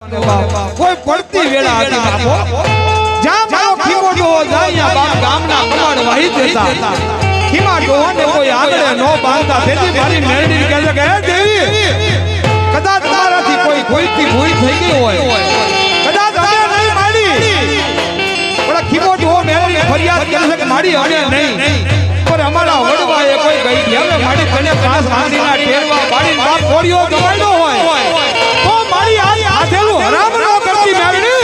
કોઈ પડતી વેળા હતી બાપો જ્યાં મારો ખીમો ડોહો જાય બાપ ગામના કમાડ વાહી દેતા ખીમા ડોહાને કોઈ આગળ નો બાંધતા તેથી મારી મેરડી કહે છે કે હે દેવી કદાચ તમારાથી કોઈથી ભૂલ થઈ ગઈ હોય કદાચ અમે નહીં મારી પણ ખીમો ડોહો મેરડી ફરિયાદ કરે છે કે મારી અમે નહીં પર અમારા વડવાએ કોઈ ગઈ ગયા મારી તને પાસ આંધીના ટેરવા બાળી બાપ કોળિયો દવાઈનો હોય તો મારી આ હાથેલું હરામ ન કરતી મેરડી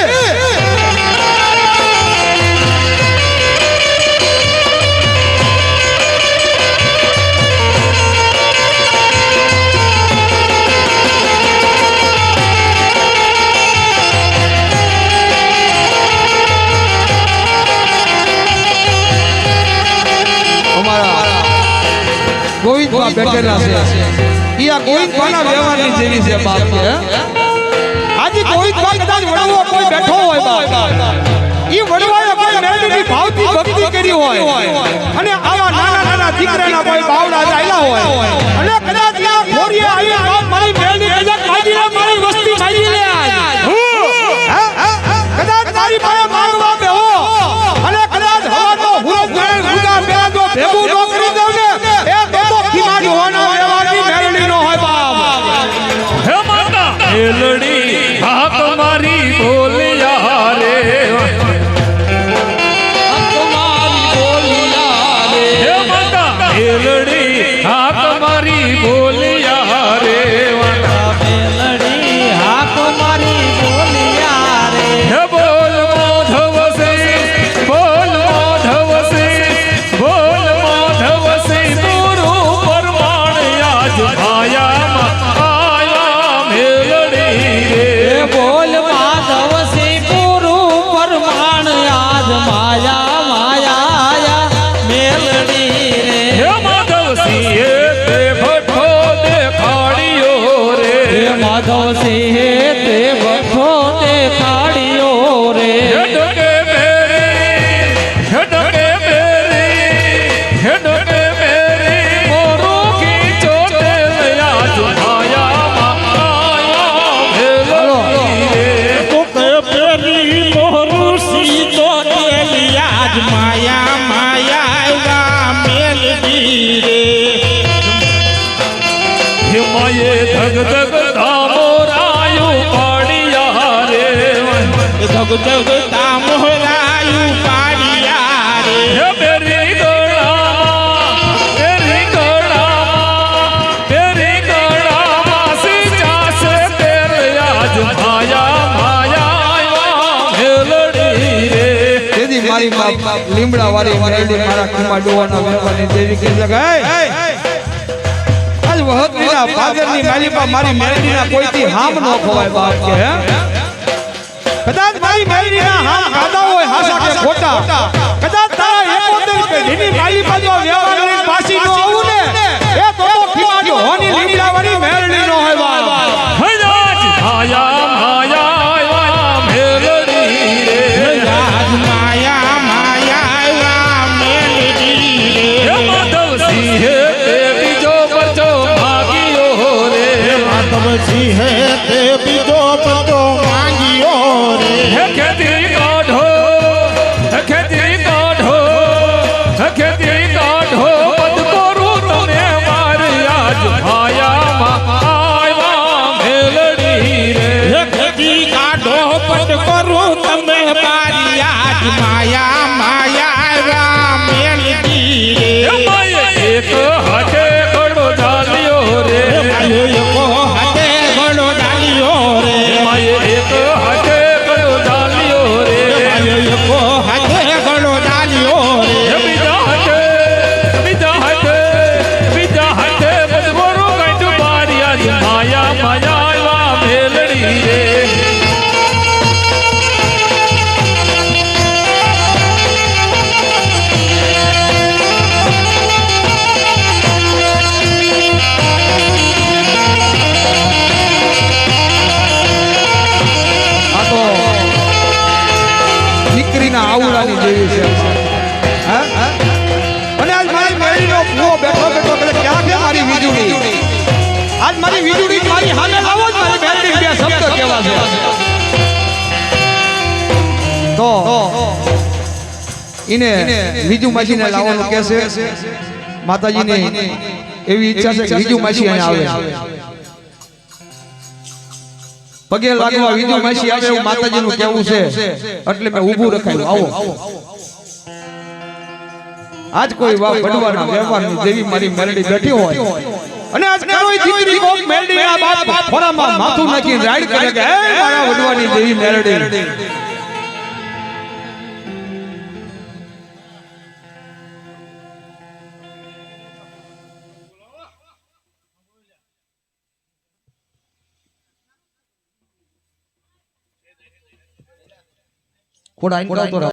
ગોવિંદબા બેઠેલા છે ઈ આ ગોવિંદબાના વ્યવહારની જેવી છે બાપ કે આજે ગોવિંદબા કદાચ વડવો કોઈ બેઠો હોય બાપ ઈ વડવાએ કોઈ મેરડીની ભાવથી ભક્તિ કરી હોય અને આવા નાના દીકરાના કોઈ બાવડા આયલા હોય અને કદાચ આ ઘોડીએ આવી બાપ મારી મેરડી કદાચ કાઢીને મારી વસ્તી મારી લે કદાચ મારી પાસે માંગવા બેહો અને કદાચ હવાનો હુરો ગુગા બેદો ભેગું ન કરી દઉં ને મેલડી હા તમારી બોલિયા રે તમારી બોલિયા રે હે માતા મેલડી હા તમારી બોલિયા રે મેલડી હા તમારી બોલિયા રે હે બોલ માધવ સે બોલ માધવ સે બોલ માધવ સે ગુરુ પરમાણ આજ ભાયામાં બોલ માધવ સે પૂરું પરમાણ આજ માયા માયા મેલડી રે હે માધવ સિંહે તે ભઠ્ઠો દેખાડ્યો રે હે માધવ સિંહે તે ભઠ્ઠો દેખાડ્યો રે હેડકે મેરી હેડકે મેરી મોરો કી ચોટે આજ માયામાં આયા મેલડી રે તો કે પેલી મોરું સીતો આજ માયા માયા મેલડી રે હિમાયે ધગ ધગ ધામોરાયું પાડિયા રે ધગ ધગ તામોરાયું પાડિયા રે હે મેરી ગળામાં સીચા છે તેરે આજ માયા માયા મેલડી રે તેથી મારી બાપ લીમડા વાળી મેરડી મારા ખીમા ડોહાના વ્યવહારની દેવી કહી શકાય આજ વહતરીના ભાગરની માલિપા મારી મેરડીના કોઈથી હામ ન ખવાય બાપ કે કદાચ મારી મેરડીના હામ ખાધા હોય હાસા કે ખોટા કદાચ તારા 71 પેઢીની માલિપા જો વ્યવહારની પાછી ન આવું ને એ તો ખીમા ડોહાની લીમડા વાળી મેરડી નો હોય બાપ હજાજ માયા માયા મેલડી રે આજ માયા માયા મેલડી હે માધવ સિંહે તે બીજો બચો ભાગ્યો રે માધવ સિંહે તે બીજો પતો માંગ્યો રે હે ખેતી કાઢો ખેતી કાઢો ખેતી કાઢો પદ કરું તને મારી આજ ભાયામાં આવ્યા મેલડી રે ખેતી કાઢો પટ કરું તમે મારી આજ માયા માયા મેલડી રે માયે એક હાથે ઘડો ઝાલ્યો રે કો હાથે ઘડો ડાલ્યો રે માયે એક હાથે ઘડો ઝાલ્યો રે કો હાથે ઘડો ડાલ્યો રે બીજા હાથે બધવરો કાઢ્યું મારી આજ માયા માયા મેલડી રે આ તો દીકરીના આવડાની જેવી છે હા અને આજ મારી મેરડીનો ભૂવો બેઠો કે ક્યાં છે મારી વીજળી આજ મારી વીજળી મારી સામે આવો જ મારી મેરડી બે શબ્દ કહેવા છે ઈને વિજુ માસીને લાવવાનું કહે છે માતાજીની એવી ઈચ્છા છે કે વિજુ માસી અહીંયા આવે પગે લાગવા વિજુ માસી આવે એવું માતાજીનું કહેવું છે એટલે મેં ઊભું રખાયું આવો આજ કોઈ વા બડવાના વ્યવહારની દેવી મારી મેલડી બેઠી હોય અને આજ કોઈ દીકરી કોક મેલડીના બાપ ફોરામાં માથું નાખી રાઈડ કરે કે હે મારા વડવાની દેવી મેલડી કોડા